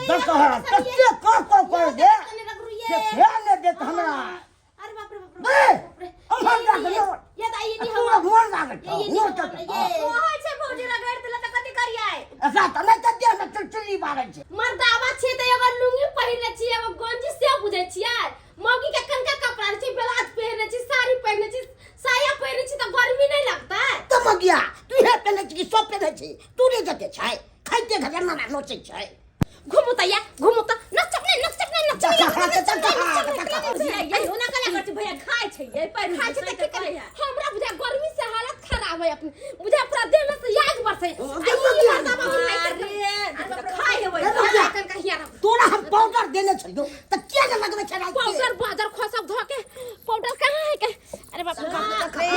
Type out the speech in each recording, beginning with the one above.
दशहरा कच्चे को कर दे से खेलने दे हमरा। अरे बाप रे हम जा के ये दाई नहीं हम मोर लागत मोर तक ओय छे भौजी रगड़ देला त कथि करियै ऐसा त नै त दे न चुलचुली बारै छे मर्दावा छे त एगो लुंगी पहिरले छी एगो गंजी से बुझै छियै मौगी के कनका कपड़ा छी ब्लाउज पहिरले छी साड़ी पहिरले छी साया पहिरले छी त गर्मी नहीं लगता त मगिया तू हे पहले की सब पे छी तू रे जते छै खाइते घर ना नोचे छै घुमु त नच ये होना कला करती भैया खाय छै ये पर खाय छै त की करे हमरा बुझा गर्मी से हालत खराब है अपने बुझा पूरा देह में से याद बरसे खाय हेबै कन कहिया तोरा हम पाउडर देने छलियो त के न लगबे छै पाउडर बाजार खसब धो के पाउडर कहां है के अरे बाप रे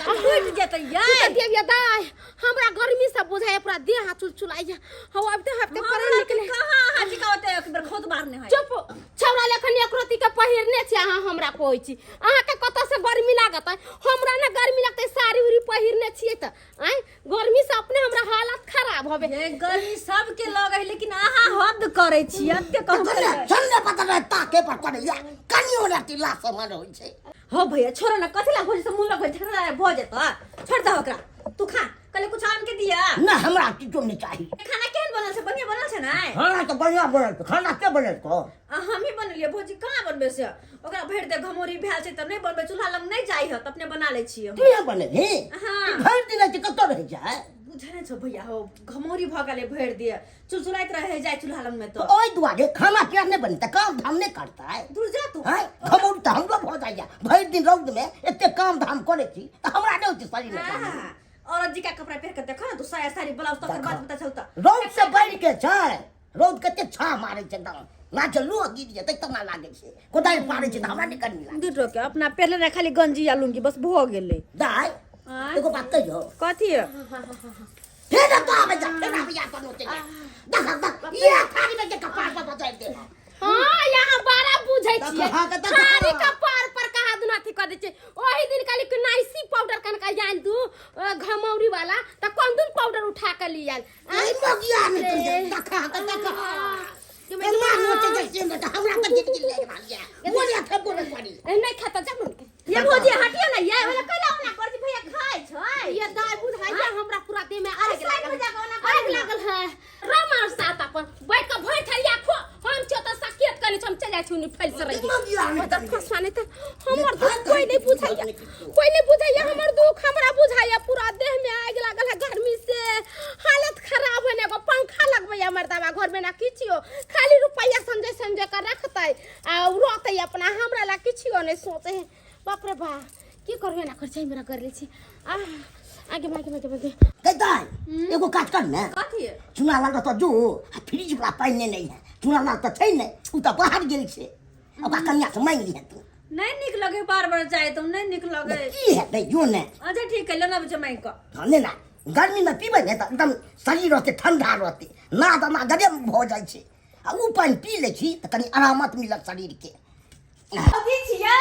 फूट जेतै ये देविया दाई हमरा गर्मी से बुझाय पूरा देह हाथ चुलचुलाई हो अब तो हफ्ते पर निकले कहां हाजी का होते एक बार खुद मारने है चुप छौरा लेखन एकरोती के पहिरने छी अहाँ हमरा कहै छी अहाँ के कत से गर्मी लागत हमरा ना गर्मी लगतै साड़ी उरी पहिरने छियै त आइ गर्मी से अपने हमरा हालत खराब होबे ये गर्मी सब के लगै लेकिन अहाँ हद करै छी अते कहू चलने पता नहीं ताके पर करे या कनियो राती ला समान होई छै हो भैया छोरा ना कथि ला भोज से मुंह लग झगड़ा भ जेत छोड़ दे ओकरा तू खा कल कुछ आन के दिया ना हमरा किछो नहीं चाहिए खाना केहन बनल छै बढ़िया बनल छै ना खाना तो बढ़िया बनल खाना के बनल को हम ही बनलिए भोजी कहां बनबे से ओकरा भैर दे घमोरी भेल छै त नहीं बनबे चूल्हा लग नहीं जाई ह त अपने बना ले छी तू ये बने हे हां भर दिन के कतो रह जाए बुझने छ भैया हो घमोरी भ गेले भैर दे चुलचुलाइत रहे जाय चूल्हा लग में तो ओई दुआरे खाना के नहीं बनता काम धाम नहीं करता है दूर जा तू हां खबर त हमरो भ जाइया भर दिन रौद में एते काम धाम करे छी त हमरा नहीं होती शरीर में और जी का कपड़ा पहन के देखो ना तू साया साड़ी ब्लाउज तो बाद पता चलता रौद से बढ़ के छै रौद कते छा मारे छै एकदम ना चलू गिर जेतै त ना लागे छै कोदाई पारे छै त हमरा नहीं करनी लागे दूर के अपना पहले ना खाली गंजी या लुंगी बस भ गेले दाई एगो बात कहियो कथि फेर तो आबे जा फेर आबे या पर होते देख ये खाली में के कपार पर बजाय दे हां यहां बारा बुझै छियै खाली कपार पर कहा दुना थी कर दे छै ओही दिन काली के नाइसी पाउडर कन का जान तू घमौरी वाला त कोन दिन पाउडर उठा के लियाल आई मगिया नहीं देखा मैं मार नोचे जैसे न हमरा के जित गिल ले भालिया मोरिया थबो न पड़ी नहीं खाता जब ये भोजी हटियो ना ये वाला कला ना कर भैया खाय छै ये दाई बुझाइया हमरा पूरा देह में आग लागल है रामार साता पर बैठ के भई थरिया खो हम छ त सकेत कनी हम चल जाय छी फैल से रही त फसवाने त हमर दुख कोई नहीं बुझाइया हमर दुख हमरा बुझाइया पूरा देह में आग लागल है गर्मी से हालत खराब होने को पंखा लगबै हमर दवा घर में ना किछियो खाली रुपया संजय कर रखतै आ रोतै अपना हमरा ला किछियो नहीं सोचे बाप रे बा की करबे ना कर छै मेरा कर ले छी आगे कहताई एगो काट कर ना कथि चुना लाग तो जो फ्रिज वाला पानी नहीं है चुना लाग तो छै नहीं उ त बाहर गेल छै अब कन्या से मांग लिया तू नहीं निक लगे बार जाए तो नहीं निक लगे की है नहीं जो ने अच्छा ठीक है लेना बच्चा माई को धने ना गर्मी में पीबे ने त एकदम शरीर रहते ठंडा रहते ना त ना गरम भ जाय छै आ उ पानी पी ले छी त कनी आरामत मिलत शरीर के अभी छिए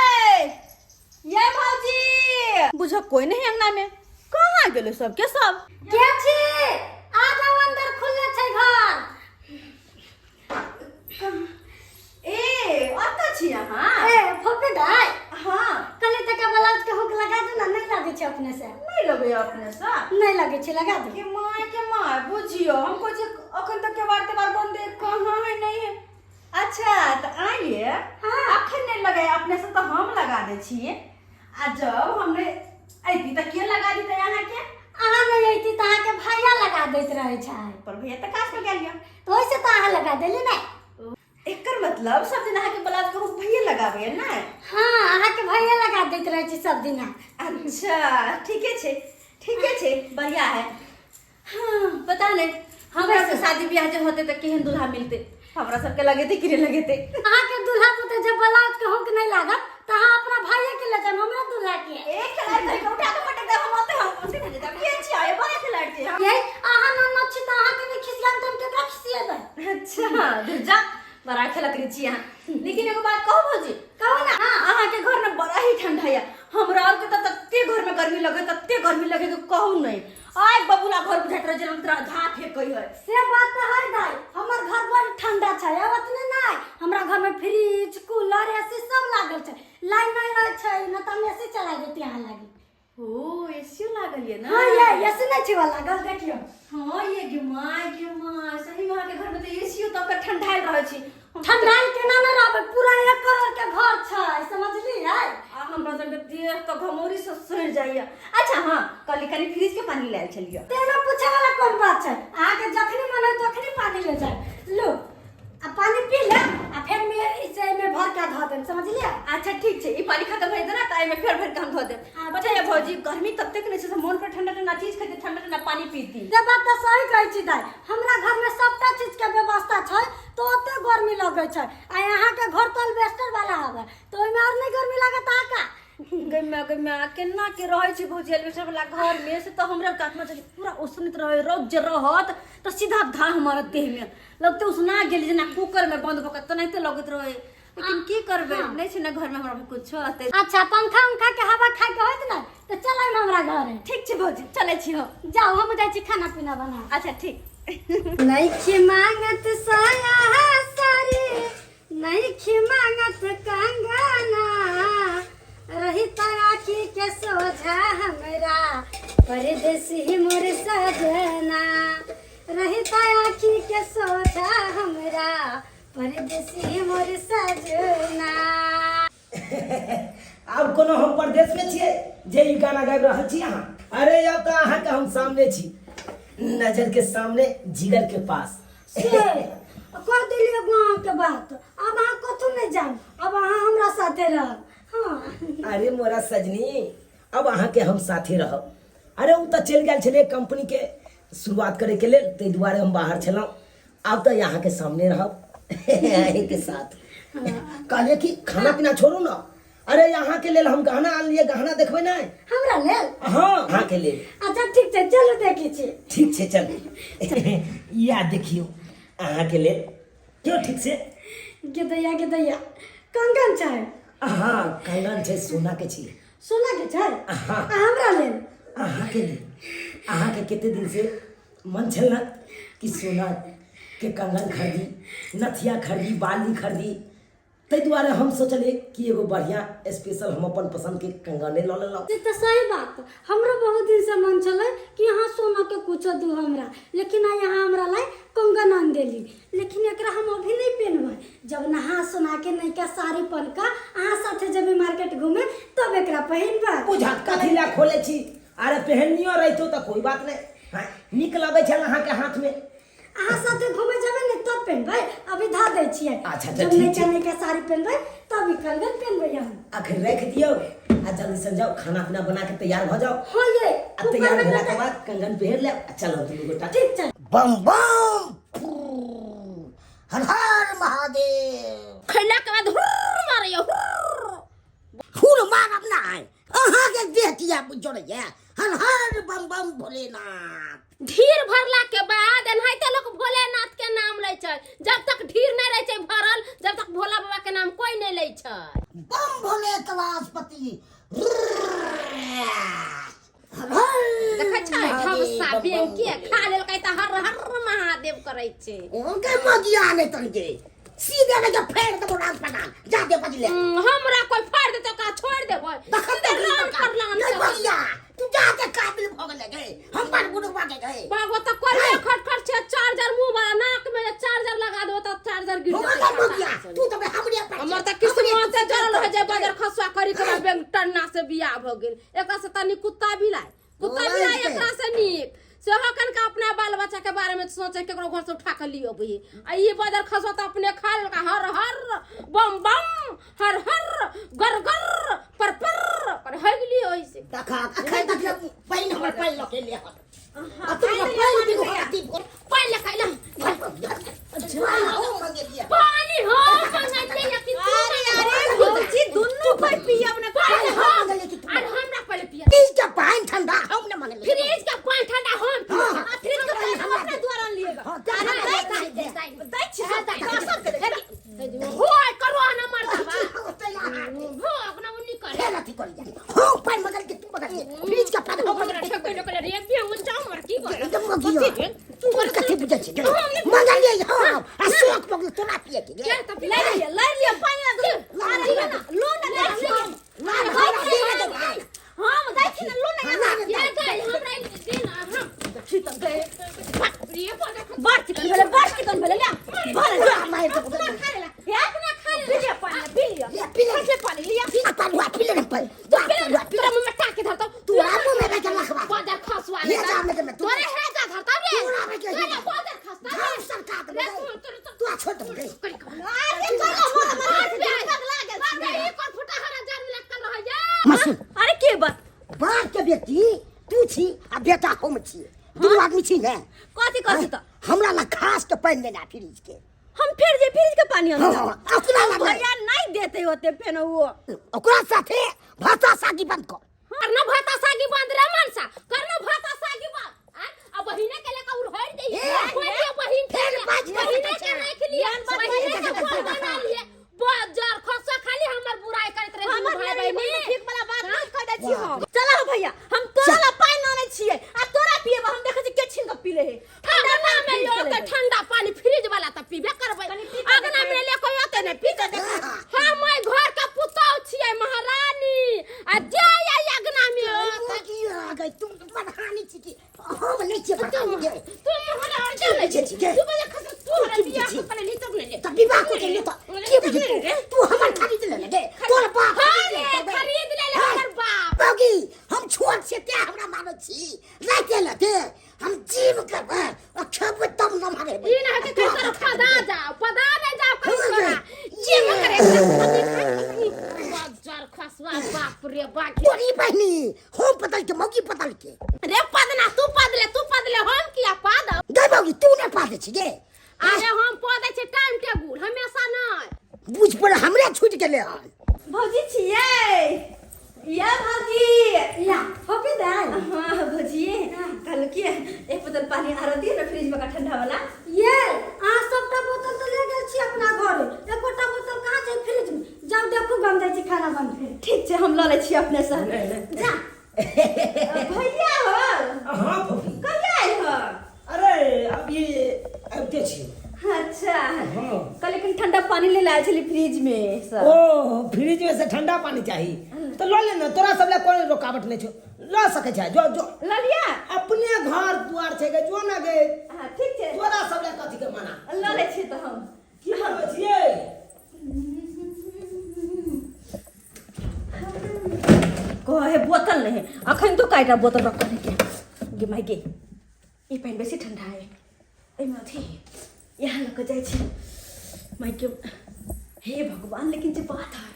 ये भौजी बुझ कोई नहीं अंगना में कहां गेले सब के सब के छी आ जाओ अंदर खुले छै घर ए अत छी हां ए फोपे दाई हां कले तक ब्लाउज के हुक लगा दो ना नहीं लागे छै अपने से नहीं लगे अपने से नहीं लागे छै लगा दो के माय बुझियो हमको जे अखन तक के बार बंद कहां है नहीं है अच्छा तो आइए हां अखन नहीं लगे अपने से तो हम लगा दे छिए आ जब हमने ऐती त के लगा दी त यहां के अहाँ नहीं ऐती त अहाँ के भैया लगा देत रहे छै पर भैया त कास में गेलियो तो ओइसे त अहाँ लगा देली ना एकर मतलब सब दिन अहाँ के ब्लाउज को भैया लगावे ना हां अहाँ के भैया लगा देत रहे छै सब दिन अच्छा ठीक है बढ़िया है हां पता नहीं हमरा से शादी ब्याह जे होते त केहन दूल्हा मिलते हमरा सब के लगे थे कि लगे थे अहाँ के दूल्हा पुते जब ब्लाउज के हुक नहीं लागत त अहाँ अपना भैया के ले जाम हमरा दूल्हा के एक खिलाड़ के उठा के पटक दे हम आते हम उसे भेज दे के छी आए बड़े खिलाड़ के ये अहाँ न छी त अहाँ के नहीं खिसियाम त हम के खिसिएबै अच्छा दुर्जा बड़ा खेलत रही छी यहाँ लेकिन एगो बात कहो भौजी कहो ना अहाँ के घर में बड़ा ही ठंडा है हमरा और के तत्ते घर में गर्मी लगे तो कहू नहीं आय बबुला घर बुझात रह जलम तरा घा फेकई है से बात त है दाई हमर घर बड़ ठंडा छै फ्रिज कूलर एसी सब लागल छै। लाइन नहीं रहे छै न त हम एसी चला देती यहाँ लागी। ओ एसी लागल ये ना। हां ये एसी नहीं छै वाला लागल देखियो। हां ये गे माय सही में के घर में तो एसी तो का ठंडाइल रहे छी। ठंडाइल केना न रहबे पूरा 1 करोड़ के घर छै समझली है। आ हमरा संग देह तो घमौरी से सड़ जाइए। अच्छा हां कल कनी फ्रिज के पानी ले चलियो। तेरा पूछे वाला कौन बात छै? आके जखनी मन है तखनी पानी ले जाए। लो आ पानी पी ले आ फिर में इसे में भर के धो दे समझलिए। अच्छा ठीक छै ई पानी खत्म भइ देना त एमे फेर भर के हम धो दे। बताइए भौजी गर्मी तब तक नहीं से मन पर ठंडा ठंडा चीज खाते ठंडा पानी पीती। ये बात तो सही कहै छी दाई। हमरा घर में सबटा चीज के व्यवस्था छै तो ओते गर्मी लगे छै। आ यहाँ के घर तो अल्बेस्टर वाला हवे तो ओइ में और नहीं गर्मी लागत आ का। गम्मा केना के रहे छी भौजी अल्बेस्टर वाला घर में से तो हमरा काटना चाहिए पूरा उसनित रहे रोज जे रहत तो सीधा धा हमारा देह में लगते उसना गेली जना कुकर में बंद भक तो नहीं तो लगत रहे। लेकिन की करबे नहीं छै ना घर में हमरा कुछ होते। अच्छा पंखा उंखा के हवा खाए के होत ना तो चलै हमरा घर। ठीक छै भौजी चले छी हो। जाओ हम जाई छी खाना पीना बना। अच्छा ठीक। नहीं खी मांगत साया सारी नहीं खी मांगत कंगना रही आखी के सोझा हमरा परदेसी मोर सजना रही आखी के सोझा हमरा परदेसी मोर सजना। अब कोनो हम प्रदेश में छिए जे ई गाना गाबि रहल छी अहाँ। अरे अब तो अहाँ के हम सामने छी नजर के सामने जिगर के पास। से कर दिलिए गाँव के बात अब अहाँ कतौ नहीं जान अब अहाँ हमरा साथे रह। हाँ अरे मोरा सजनी अब अहाँ के हम साथे रहब। अरे उ तो चल गेल छले कंपनी के शुरुआत करे के लेल तै दुआरे हम बाहर छलौ। अब तो यहाँ के सामने रहब अहीं के साथ। कहले कि खाना पीना छोड़ू ना। अरे यहाँ के लेल हम गहना आन लिए गहना देखबे ना हमरा लेल। हाँ यहाँ के लेल। अच्छा ठीक छै चलो देखी छी। ठीक छै चल या देखियो अहाँ के लेल क्यों ठीक से गे दैया कंगन छै। हाँ कंगन छै सोना के छी। सोना के छै हाँ हमरा लेल। अहाँ के लिए अहाँ के केते दिन से मन छल ना कि सोना के कंगन खरीदी नथिया खरीदी बाली खरीदी तै दुआरे हम सोचलिए कि एगो बढ़िया स्पेशल हम अपन पसंद के कंगने ल लेलौ। ये तो सही बात हमरो बहुत दिन से मन चले कि यहाँ सोना के कुछ दू हमरा लेकिन यहाँ हमरा लाई कंगन आन देली लेकिन एकरा हम अभी नहीं पहनबै। जब नहा सोना के नैका साड़ी पहन का अहाँ साथे जब मार्केट घूमे तब एकरा पहनबै। बुझा कथी ला खोले छी। अरे पहनियो रहितो तो कोई बात नहीं निक लगे छल अहाँ के हाथ में। अहाँ साथे घूमे जाबे ने तब पहनबै अभी धा दे छियै। अच्छा जब ठीक छै नैका साड़ी पहनबै तब ई कंगन पहनबै हम। आखिर रख दियो आ जल्दी से जाओ खाना पीना बना के तैयार हो जाओ। हां ये तैयार भेला के बाद कंगन पहन ले चलो तुम गोटा। ठीक छै। बम बम हर हर महादेव। खैला के बाद हुर मारियो हुर मार अपना है अहाँ के बेटिया जोड़िए हर हर बम बम भोलेनाथ। ढीर भरला के बाद एनाहिते लोग भोलेनाथ के नाम लै छै। जब तक ढीर नहीं रहे छै भरल जब तक भोला बाबा के नाम कोई नहीं लै छै। बम भोले कलाशपति देखै छै ठबसा बेंकी खा लेलकै त हर हर महादेव करै छै। ओके मगिया ने तनके सीधे लगे फेर दे रात पटा जाके बजले हमरा कोई फाड़ दे तो का छोड़ देबै। सीधे रान कर लान नहीं मगिया तू जाके काबिल भोग लगे हम पर गुडवा के गए बाबा तो कोई खटखट छै चार्जर मुंह वाला नाक में चार्जर लगा दो तो चार्जर गिर भोग मगिया तू तो हमरे पर हमर त किस्मत से जरल हो जाय बदर खसवा करी के बैंक टन्ना से बियाह भ गेल। एकरा से तनी कुत्ता बिलाई एकरा से नीक सेहो कन का अपना बाल बच्चा के बारे में सोचे केकरो घर से उठा के लियो बही आ ये बदर खसवा त अपने खा लेलका हर हर बम बम हर हर गर गर पर पर है गेली ओइसे देखा अखै तक पाइन हमर पाइन लके ले आ तू पाइन भी होती पाइन लखाइला हो मंगे दिया पानी हो मंगले या कि तू अरे भौजी दुन्नु कोई पियब ना पानी हो और हमरा पहले पिया फ्रिज का पानी ठंडा हम न मांगे फ्रिज का पानी ठंडा हो फ्रिज के पानी हम अपने द्वारा लिएगा। हो करो ना मरदा हो अपना उन्नी करे नहीं कर हो पानी मगर के तू मगर फ्रिज का पानी हो ठेके न करे रे बिया उन जाओ मर की करे तू कर कथि बुझै छी हां अशोक पगल तोरा पिए के क्या तो ले लिया पानी ना दो अरे ना लो ना हम देखी ना लो ना ये गई हमरा दिन हम चिकन गए ये बात चिकन भेले ले भर मार तो खा लेला ये अपना खा ले पानी ये पी ले कैसे पानी लिया अपन हुआ पी ले पर तेरा मुंह में टाके धरता तू आमो में बैठ लखवा बाजार खसवा ये जा में के तोरे है का धरता रे पूरा में के बाजार खसता हम सरकार रे दे तू आ छोड़ दे अरे चलो ये कौन फुटा हरा जान लग कर रहा है मसू अरे के बात बाप के बेटी तू छी आ बेटा हम छी दुनू आदमी छी ने कथी तो हमरा ला खास के पानी लेना फ्रिज के हम फिर जे फ्रिज के पानी हां अंदर अपना ला भैया नहीं देते होते फेन वो ओकरा साथे भाता सागी बंद कर करना भाता सागी बांध रे मनसा करना भाता सागी बांध अब बहिने के लेकर उड़ दे कोई के बहिन फिर बाज बहिने के नहीं के लिए बहिने के फोन बना लिए बाजार खसा खाली हमर बुराई करत रहे हमर भाई बहन ठीक वाला बात नहीं कह दै छी हम चला हो भैया हम तोरा ला पानी आनै छियै आ तोरा पिएबा हम देखै छी के छीन के पी ले हे ठंडा में लोग ठंडा पानी फ्रिज वाला त पीबे करबै अगना में ले कोई आते नहीं पीते देख हम घर का पुतौ छियै महारानी आ जाय अगना में आ गई तुम बदहानी छी की हम नहीं छी बता दे तू हमरा जाने छी तू बजे खस तू हमरा बियाह को पहले ली तब ले तब विवाह को ले तो के बुझी तू हमर खरीद ले दे तोर बाप खरीद ले हमर बाप बागी हम छोट से ते हमरा मानो छी लाके ले दे हम जीव करब और खब तब न मारे ई ना के कर पदा में जाओ कर जीव करे बाजार खसवा बाप रे बाप तोरी बहनी हम पतल के मौगी पतल के रे पदना तू पदले हम किया पाद दे बागी तू ने पादे छी गे अरे हम पदे छी टाइम टेबुल हमेशा नहीं बुझ पर हमरे छूट गेले हन भौजी छियै या भौजी ला होपी दाई हां भौजी कल के एक बोतल पानी आरो दिए ना फ्रिज में का ठंडा वाला ये आ सबटा बोतल तो ले गेल छी अपना घरे एकोटा बोतल कहाँ छै फ्रिज में जाओ देखो गम जाइ छी खाना बन के ठीक छै हम ल ले छी अपने से जा भैया हो हाँ फूफी कहिया आइल हो अरे अब ये आबते छी अच्छा हाँ। कल लेकिन ठंडा पानी ले लाए छली फ्रिज में सब ओ फ्रिज में से ठंडा पानी चाहिए तो लो लेना तोरा सब ले कोई रुकावट नहीं छो ला सके छै जो जो ल लिया अपने घर द्वार छै गे जो ना गे हां ठीक छै तोरा सब ले कथि के मना ल ले छी तो हम की करबे छियै कहे बोतल नहीं अखन तो काइटा बोतल रख के माई गे ई पानी बेसी ठंडा है एमे अथी यहाँ लग जाए छी माई के हे भगवान लेकिन जे बात है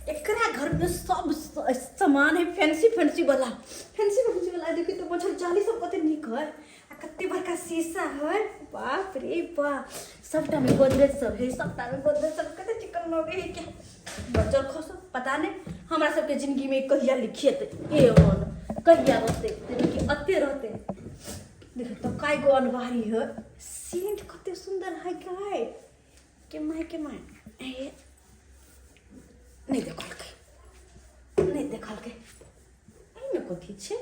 एकरा घर में सब सामान है फैंसी वाला देखी तो बचल चाली सब कते निक है आ कते बड़का शीशा है बाप रे बाप सबटा में गोदरेज सब है सबटा में गोदरेज सब कते चिकन लगे है क्या बचल खस पता नहीं हमरा सबके जिंदगी में कहिया लिखियत ए मन कहिया रहते कि अते रहते देखो तो काय गो अनवारी है सेंट कते सुंदर है गाय के माय ए नहीं देखल के एमे कथी छै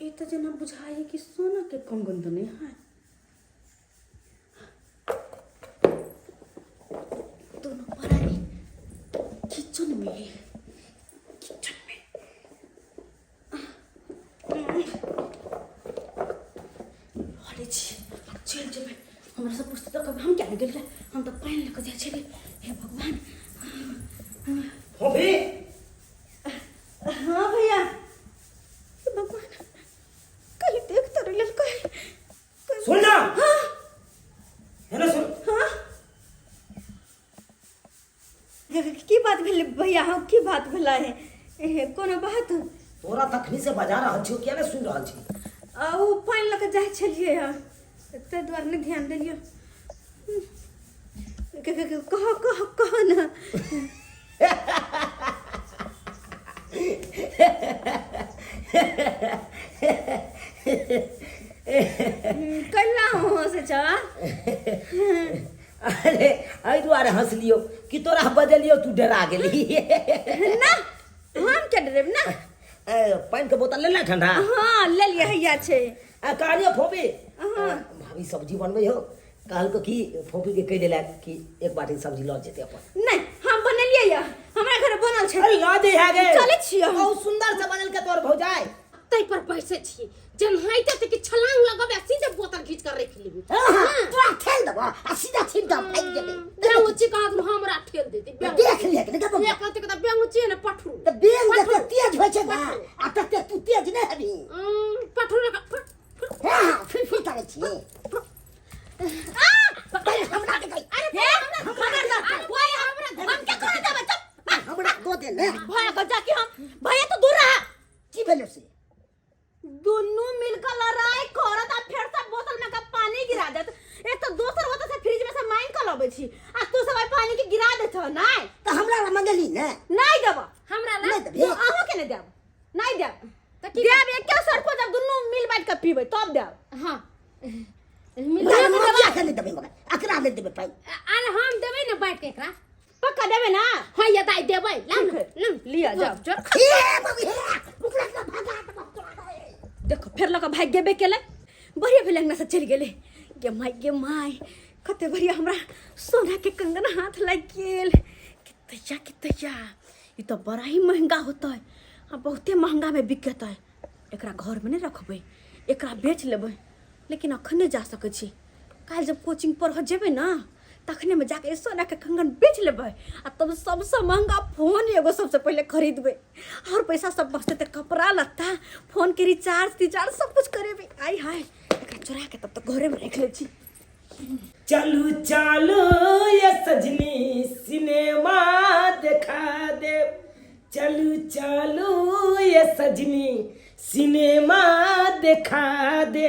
ए तो जना बुझाई कि सोना के कंगन तो नहीं है दोनों पराई किचन में अरे चल जेबे हमरा सब पूछते तो कभी हम क्या गेल रहे हम तो पानी लेके जाए छे हे भगवान हो भी हाँ भैया भगवान कहीं देख तो रही कहीं सुन ना हाँ है ना सुन हाँ की बात भेल भैया हाँ की बात भेला है कोनो बात तोरा तखनी से बजा रहल छियो किया ने सुन रहल छी ओ पानी लेके जाए छलिए ताहि दुआरे नहीं ध्यान देलिए कहो ना कल्ला हो से छ अरे एहि दुआरे हंसलियो कि तोरा बजलियो तू डरा गेली ना हम क्या डरेब ना पानी के बोतल ले ले ठंडा हाँ ले लिया हैया छे कहलियो फोफी भाभी सब्जी बनबै हो कहल को कि फोफी के कह देला कि एक बाटी सब्जी ल जेते अपन नहीं हम बनलिए या हमरा घर बनल छे अरे ला दे है गे चले छियो बहुत सुंदर से बनल के तोर भौजाई तै पर बैसे छी जन हाइते ते कि छलांग लगाबे सीधे बोतल खींच कर रख लेबी तोरा ठेल देबो आ सीधा छिंटा फेंक देबे बेंगुची कहा तुम हमरा ठेल देती देख ले के देखो एक कहते कहता बेंगुची ने पठरू तो बेंग जते तेज होय छै ना आ तते तू तेज नै हेबी पठरू ने हां फिर करे छी हमरा के कहि अरे खबरदार ओए हमरा हम क्या करे देबे चुप हमरा दो दे ले भैया को जाके हम भैया तो दूर रहा की भेलो से दोनों मिलकर लड़ाई करत आ फिर सब बोतल में का पानी गिरा देत एक तो दोसर होता से फ्रिज में से माइन कर लबे छी आ तू सब पानी के गिरा देत हो नहीं तो हमरा मंगली ने नहीं देब हमरा नहीं ना देबे आहो के नहीं देब नहीं देब त की देब एक क्या सर को जब दोनों मिल बैठ के पीबे तब देब हां ना मजा के नहीं देबे मगर एकरा नहीं देबे पाई अरे हम देबै ना बैठ के एकरा पक्का देबे ना हां ये दाई देबै ला लिया जा ए बबी रुकला ना भागा देखो फिर लगा भाग गेबे केले बढ़िया भी लगना से चल गेले गे माय कते बढ़िया हमरा सोना के कंगन हाथ लग गेल कितैया ये तो बड़ा ही महंगा होता है आ बहुते महंगा में बिकता है एकरा घर में नहीं रखबै एकरा बेच लेबै लेकिन अखन नहीं जा सकै छी काल जब कोचिंग पढ़ जेबै ना तखने में जाके सोना के कंगन बेच लेबै आ तब सबसे महंगा फोन एगो सबसे पहले खरीदबै और पैसा सब बचते तो कपड़ा लत्ता फोन के रिचार्ज सब कुछ करेबै आई हाय एकरा चुरा के तब तक घरे में रख ले छी चलू चालू ये सजनी सिनेमा दिखा दे चलू चालू ये सजनी सिनेमा दिखा दे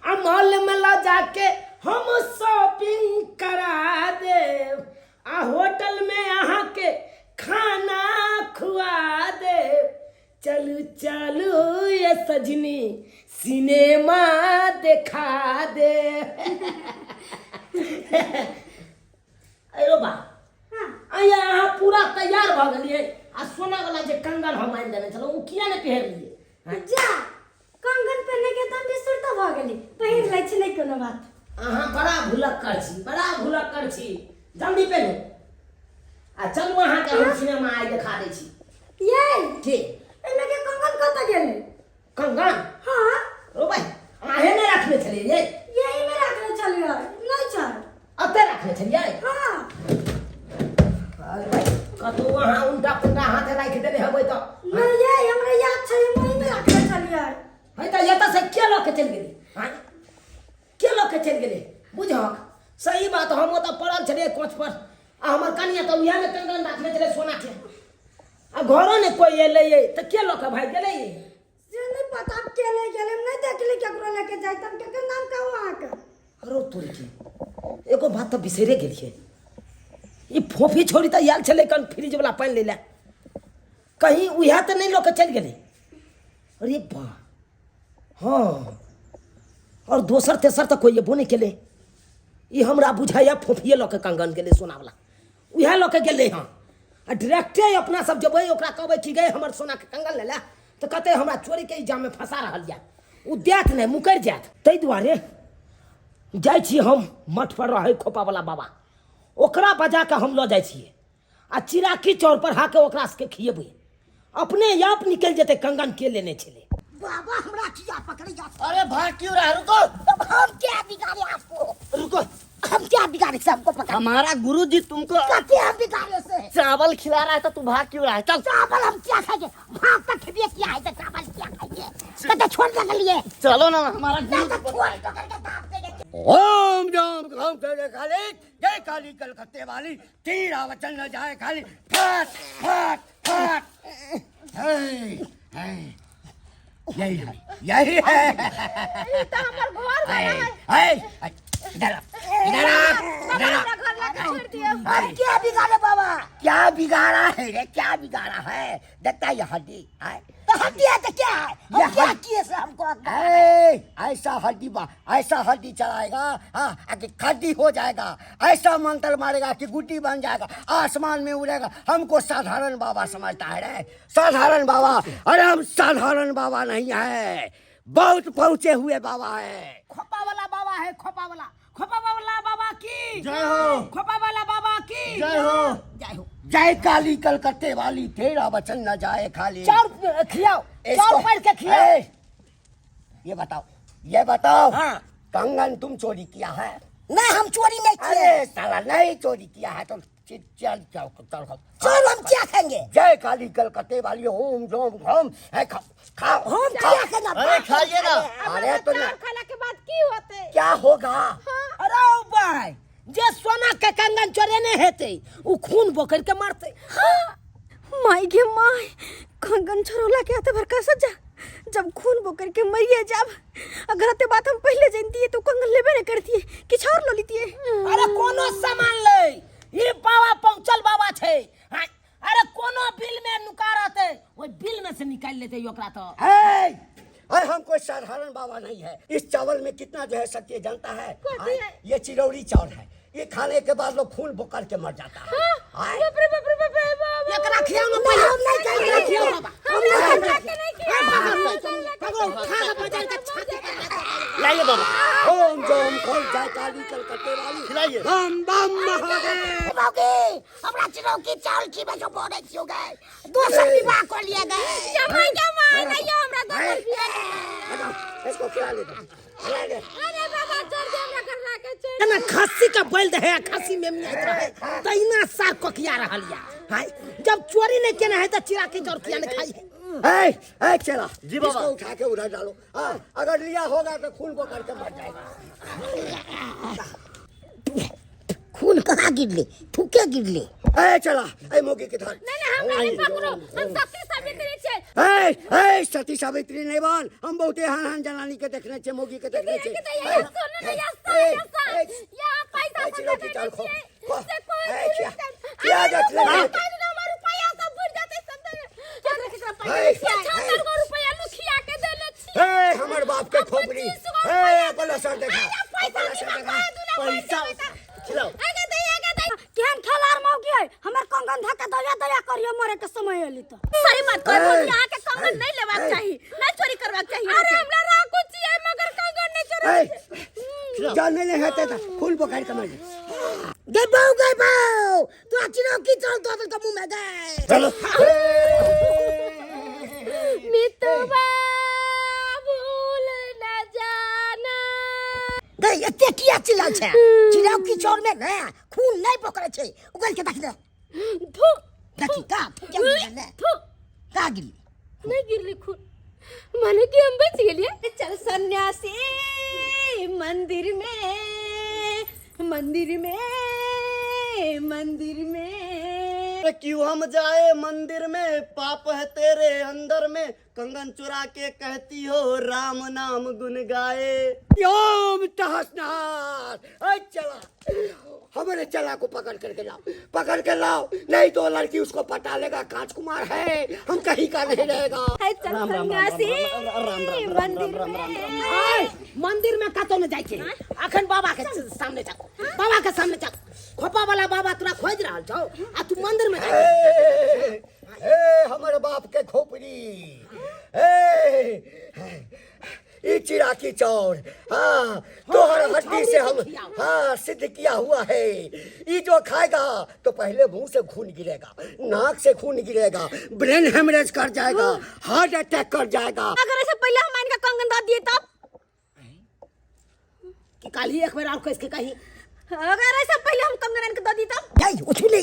आ मॉल में ला जाके हम शॉपिंग करा दे आ होटल में आहा के खाना खुआ दे चलू चालू ये सजनी सिनेमा दिखा दे अरे बा आया अहाँ पूरा तैयार भ गेलिए आ सोना वाला जे कंगन हम आनि देने छलहुँ उ किया नहि पहिर लिए जा कंगन पहने के तो बिसुरता भ गेली पहिर लै छी नहीं कोनो बात अहाँ बड़ा भुलक्कड़ छी जल्दी पहिरू आ चलू अहाँके हम सिनेमा आइ देखा दै छी ये के एमे के कंगन कत गेलै कंगन हां रो भाई अहे ने रखने छलिए यही में रखले चलियो नहीं चल अते रखने छलिए हां अरे भाई कतो अहाँ उल्टा पुल्टा हाथ राखि देने हेबै त नहीं ये हमरा याद छै वही में रखले चलियो है त एत से के लऽ के चलि गेली हां के लऽ के चलि गेली बुझक सही बात हम ओतऽ पड़ल छलिए कोच पर आ हमर कनिया त उहे में कंगन रखने छले सोना के आ घरो ने कोई एलै त के लऽ के भाग गेलै जे नहीं पता अब के ले गेले नहीं देखली केकरो लेके जाय तब के नाम कहू अहाँ के अरे तोरी की एगो बात त बिसरे गेलिए ई फोफी छोड़ी त आयल छलै कन फ्रिज वाला पानि लै ले कहीं उहे त नहीं लऽ के चलि गेलै अरे बा हाँ और दोसर तेसर त कोई एबो नहीं केले ई हमरा बुझाइया फोफिए लऽ के कंगन गेलै सोना वाला उहे लऽ के गेलै हाँ आ डायरेक्टे अपना सब जेबै ओकरा कहबै कि गए हमर सोना के कंगन ले ले तो कहते हमरा चोरी के इल्जाम में फंसा रहल जाए उ देत नहीं मुकर जात ताहि दुआरे जाइ छी हम मठ पर रहै खोपा वाला बाबा ओकरा बजा के हम लऽ जाइ छियै आ चिराकी चौर पर हाके ओकरा सबके खिएबै अपने आप निकल जेतै कंगन के लेने छलै बाबा हमरा किया पकड़ जा अरे भाग क्यों रहा है? रुको अब हम क्या बिगाड़े आपको रुको हम क्या बिगाड़े से हमको पकड़ हमारा गुरुजी तुमको कहते हम बिगाड़े से चावल खिला रहा है तो तू भाग क्यों रहा है? चल चावल हम क्या खाएंगे भात तक खिए किया है तो चावल क्या खाएंगे कहते छोड़ दे लिए चलो ना हमारा तो छोड़ तो करके दाब देंगे ओम जाम घाम तेरे खाली जय काली कलकत्ते वाली तेरा वचन न जाए खाली फट फट फट यही है यही है तो हमर घर है इधर हम क्या बिगाड़े बाबा क्या बिगाड़ा है रे क्या बिगाड़ा है देखता है ये हड्डी है तो हड्डी है तो क्या है? हम क्या किए से हमको ऐसा हड्डी चलाएगा, हाँ, कि खड्डी हो जाएगा। ऐसा मंत्र मारेगा कि गुड्डी बन जाएगा, आसमान में उड़ेगा। हमको साधारण बाबा समझता है रे, साधारण बाबा। अरे हम साधारण बाबा नहीं है, बहुत पहुंचे हुए बाबा है। खोपा वाला बाबा है, खोपा वाला बाबा की जय हो, खोपा वाला बाबा की जय हो, जय हो। जय काली कलकत्ते वाली, तेरा वचन न जाए खाली। चार खिलाओ, इसको- चार पैर के खिलाओ। ए, ये बताओ, हाँ। कंगन तुम चोरी किया है? नहीं, हम चोरी नहीं किए। अरे साला नहीं चोरी किया है तो चल जाओ, चल खाओ। चोर हम क्या खाएंगे? जय काली कलकत्ते वाली, ओम जोम घोम है, खाओ खाओ। हम क्या खाना? अरे खाइए ना। अरे तो ना, खाना के बाद की होते? क्या होगा? अरे ओ भाई, जे सोना के कंगन चोरेने हेते उ खून बोकर के मारते। माई गे माई, कंगन छोरोला के आते भर का सजा जब खून बोकर के मरिए जब अगर ते बात हम पहले जानती है तो कंगन लेबे न करती है कि छोर लो लेती है। अरे कोनो सामान ले, ये बाबा पहुंचल बाबा थे। हाँ, अरे कोनो बिल में नुका रहते, वो बिल में से निकाल लेते योकरा तो। अरे हम कोई साधारण बाबा नहीं है। इस चावल में कितना जो है शक्ति जानता है? ये चिरौरी चावल है, ये खाने के बाद लोग खून बोकर के मर जाता है। एकरा खियाओ ना पहले। हम नहीं खाएंगे, खियाओ बाबा। हम नहीं खाएंगे। पकड़ो, खा के बाजार का छाती कर। लाइए बाबा। ओम जोम खोल जय काली कलकत्ते वाली, खिलाइए। बम बम महादेव। बाबूजी, हमरा चिरौ की चावल की में जो बोले क्यों गए? दूसरा विवाह को लिए गए। जमाई दैयो हमरा दो रुपया। इसको खिला ले, खिला ले। अरे बाबा जोर दे हमरा करना के छै। ना खस्सी का बैल दे है, खस्सी में मियात रहे तइना सार को किया रहल या। हाय, जब चोरी नहीं केना है त चिरा के जोर किया नहीं खाई है। ए चला जी बाबा। इसको उठा के उधर डालो। हाँ, अगर लिया होगा तो खून को करके मर जाएगा। खून कहाँ गिरले? थूके गिरले। ए चला, ए मोगी के धर। नहीं हम नहीं पकड़ो, हम सती सावित्री छै। ए सती सावित्री नहीं बन, हम बहुते हन जनानी के देखने छे, मोगी के देखने छे। ये सोना नहीं या या पैसा चिलो की चाल खो खो। से कोई क्या देख ले? रुपया सब भूल जाते सब केकरा पैसा 76 रुपया लुखिया के देले छी। ए हमर बाप के खोपड़ी। ए अपन सर देखा, अपन सर देखा। पैसा खिलाओ। आगे दे केहन खेलार मौकी है हमर कंगन धके दया करियो मरे के समय एली तो। सही मत कर बोली, यहाँ के कंगन नहीं लेवाक चाहिए, नहीं चोरी करवाक चाहिए। अरे हमरा राखो छिए मगर कंगन नहीं चोरी। जाने नहीं है तो खून बोकर के मर जाए। गए बाऊ, तू चिरौ की चावल तो के मुंह में गए। चलो। मितवा भूल न जाना। गए एते किया चिल्लाउ छे? चिरौ की चावल में ना खून नहीं पकड़े छे, उगल के देख दे। थू देखी का क्या गिरले? थू का गिरले? नहीं गिरली खून, माने कि हम बच गेलिए। चल सन्यासी मंदिर में क्यों हम जाए मंदिर में, पाप है तेरे अंदर में। कंगन चुरा के कहती हो राम नाम गुन गाए। ओम तहसनार। ए चला, हमारे चला को पकड़ करके लाओ, नहीं तो लड़की उसको पटा लेगा। राजकुमार है, हम कहीं का नहीं रहेगा। चल सन्यासी मंदिर में कतो न जाय के। अखन बाबा के सामने जाओ, बाबा के सामने जाओ। खोपा वाला बाबा तोरा खोज रहल छौ आ तू मंदिर में जाय। ए हमारे बाप के खोपड़ी। ये चिरा की चौड़, हाँ, तोहर हड्डी से हम हाँ सिद्ध किया हुआ है। ये जो खाएगा तो पहले मुंह से खून गिरेगा, नाक से खून गिरेगा, ब्रेन हेमरेज कर जाएगा, हार्ट अटैक कर जाएगा। अगर ऐसे पहले हम इनका कंगन दाद दिए तब कि काली एक बार और कैसे कही अगर ऐसे पहले हम कंगन इनका दाद दिए तब जाई उठू ले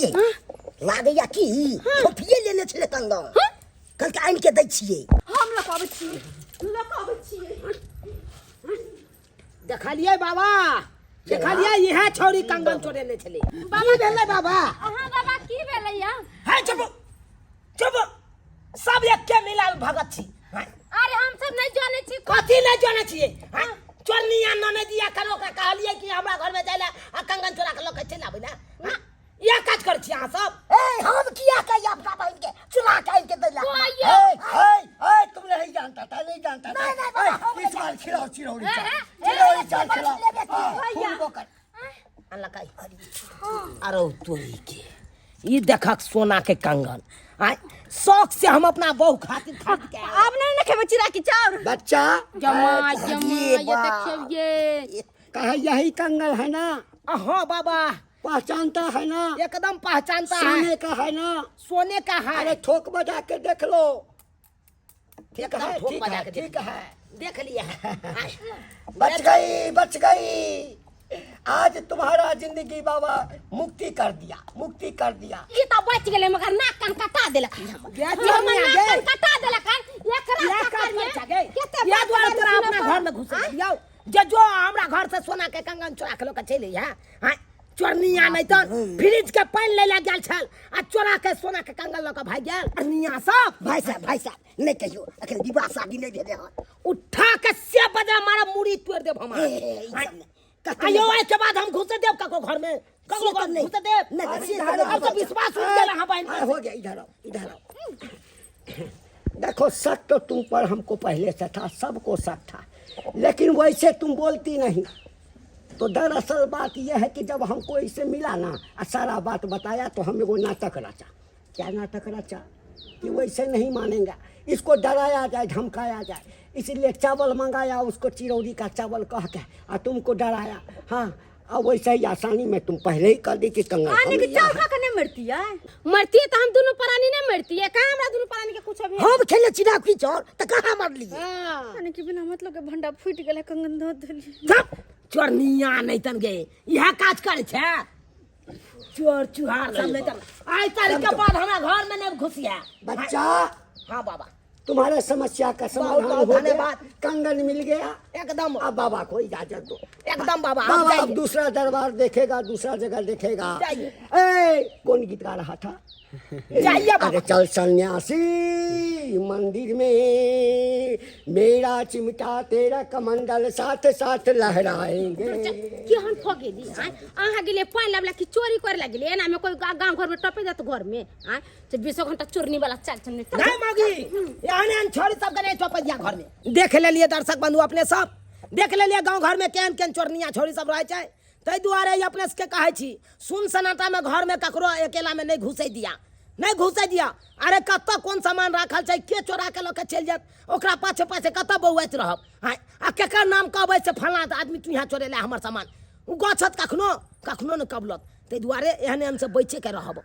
लागैया की छोटिए लेने छले कंगन। कल के आइन के दै छियै। हम लकाबै छियै देखा लिए बाबा, देखा लिए यह छोरी कंगन चोरेने छले। बाबा भेलै बाबा। हां बाबा की भेलैया? है चुप सब एक के मिलाल भगत छी। अरे हम सब नहीं जाने छी। कथी नहीं जाने छियै? हां चोरनिया नने दिया करो का कहलिए कि हमरा घर में जाइला आ कंगन चोरा के लोग के चलाबै ना। हां या काज कर छी अहाँ सब। ए हम किया कहिया अपना बहन के चुरा के इनके दैला। ओ चिरौरी चाल खिला फूल को कर लकाई अरे तोरी के ये देखक सोना के कंगन आय शौक से हम अपना बहू खातिर खरीद के अब नहीं ना खेबे चिरा की चाउर बच्चा जमा ऐ, जमा ये ये बात। देखिए कहा यही कंगन है ना हाँ बाबा पहचानता है ना एकदम पहचानता है सोने का है ना सोने का है अरे ठोक बजा के देख लो एकदम है, ठोक ठीक बजा है, के ठीक है। देख लिया बच गई आज तुम्हारा जिंदगी बाबा मुक्ति कर दिया ये तो बच गेले मगर नाक कान कटा देलक हम ये ये हमर नाक कान कटा देलक एकरा चक्कर में केते या द्वारा तोरा अपना घर में घुसे दियो जो हमरा घर से सोना के कंगन चोरा के लोग चले है हां चोरनिया नहीं तो फ्रिज के पानी ले ला गेल छल आ चोरा के सोना के कंगन ल के भाग गेल चोरनिया सब भाई साहब नहीं कहियो अखन विवाह शादी नहीं भेले हन उठा के से बजा मारा मुड़ी तोड़ देब हमार आयो के बाद हम घुसे देब कको घर में कको घर नहीं घुसे देब नहीं अब तो विश्वास उठ गेल हां बहन हो गया इधर आओ देखो शक तो तुम पर हमको पहले से था सबको शक था लेकिन वैसे तुम बोलती नहीं तो दरअसल बात यह है कि जब हमको इससे मिला ना और सारा बात बताया तो हमें वो नाटक रचा क्या नाटक रचा कि वैसे नहीं मानेगा इसको डराया जाए धमकाया जाए इसलिए चावल मंगाया उसको चिरौरी का चावल कह के और तुमको डराया हाँ अब वैसे ही आसानी में तुम पहले ही कर दी कि कंगन आने की हम यहाँ- चाउर खा के नहीं मरती है मरती है तो हम दोनों प्राणी नहीं मरती है कहां हमरा दोनों प्राणी के कुछ अभी हम खेले चिड़ा की चोर त कहां मर लिए हां आने के बिना मतलब के भंडा फूट गेल कंगन धो देली सब चोरनिया नहीं तन गए यह काज करे छे चोर चुहार सब नहीं तन आज तारीख के बाद हमरा घर में नहीं घुसिया बच्चा हाँ बाबा तुम्हारे समस्या का समाधान बहुत हो गया धन्यवाद। कंगन मिल गया एकदम अब बाबा को इजाजत दो एकदम बाबा हम बाबा अब जाइए दूसरा दरबार देखेगा दूसरा जगह देखेगा जाइए। ए कौन गीत गा रहा था जाइए अरे बाबा चल सन्यासी मंदिर में मेरा चिमटा तेरा कमंडल साथ साथ लहराएंगे कि हम ठगे दी आहा गेले पानी लाबला की चोरी करे लागले एना में कोई गांव घर में टपे जात घर में हां से 20 घंटा चोरनी वाला चाल चल नहीं मागी यानी छोरी सब गने चौपैया घर में देख ले लिए दर्शक बंधु अपने सब देख ले लिए गांव घर में केन केन चोरनिया छोरी सब रहे छै तै दुआरे अपने से कहे छी सुन सनाटा में घर में ककरो अकेला में नहीं घुसे दिया अरे कत कौन सामान राखल छै के चोरा के लोग चल जात ओकरा पाछे पाछे कत बौआत रहब आ केकर नाम कहबै से फलां आदमी तू यहाँ चोरे ले हमर सामान उ गछत कखनो न कबलत तै दुआरे एहने हम से बचे के रहब